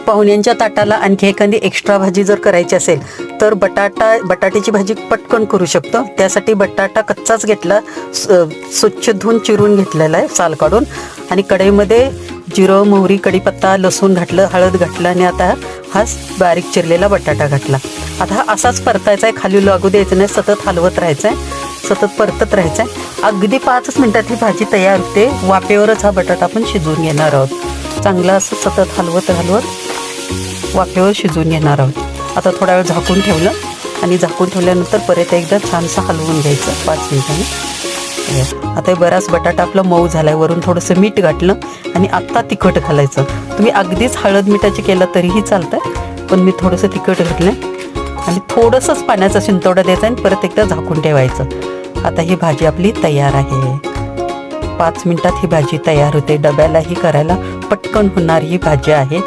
पाहुण्यांच्या ताटाला आणखी एखादी एक्स्ट्रा भाजी जर करायची असेल तर बटाट्याची भाजी पटकन करू शकतो. त्यासाठी बटाटा कच्चाच घेतला, स्वच्छ धुवून चिरून घेतलेला आहे साल काढून. आणि कढईमध्ये जिरं, मोहरी, कढीपत्ता, लसूण घातलं, हळद घातलं आणि आता हा बारीक चिरलेला बटाटा घातला. आता हा असाच परतायचा आहे, खाली लागू द्यायचं नाही, सतत हलवत राहायचं आहे, सतत परतत राहायचं आहे. अगदी 5 मिनिटात ही भाजी तयार होते. वाफेवरच हा बटाटा आपण शिजवून घेणार आहोत. चांगला असं सतत हलवत वाफेवर शिजवून घेणार आहोत. आता थोडा वेळ झाकून ठेवलं आणि झाकून ठेवल्यानंतर परत एकदा छानसं हलवून घ्यायचं 5 मिनिटांनी. आता बराच बटाटा आपला मऊ झालाय. वरून थोडंसं मीठ घातलं आणि आत्ता तिखट घालायचं. तुम्ही अगदीच हळद मिठाची केलं तरीही चालतं, पण मी थोडंसं तिखट घातलं आणि थोडंसंच पाण्याचा शिंतोडा द्यायचा आणि परत एकदा झाकून ठेवायचं. आता ही भाजी आपली तयार आहे. 5 मिनिटात ही भाजी तयार होते. डब्यालाही करायला पटकन होणारी ही भाजी आहे.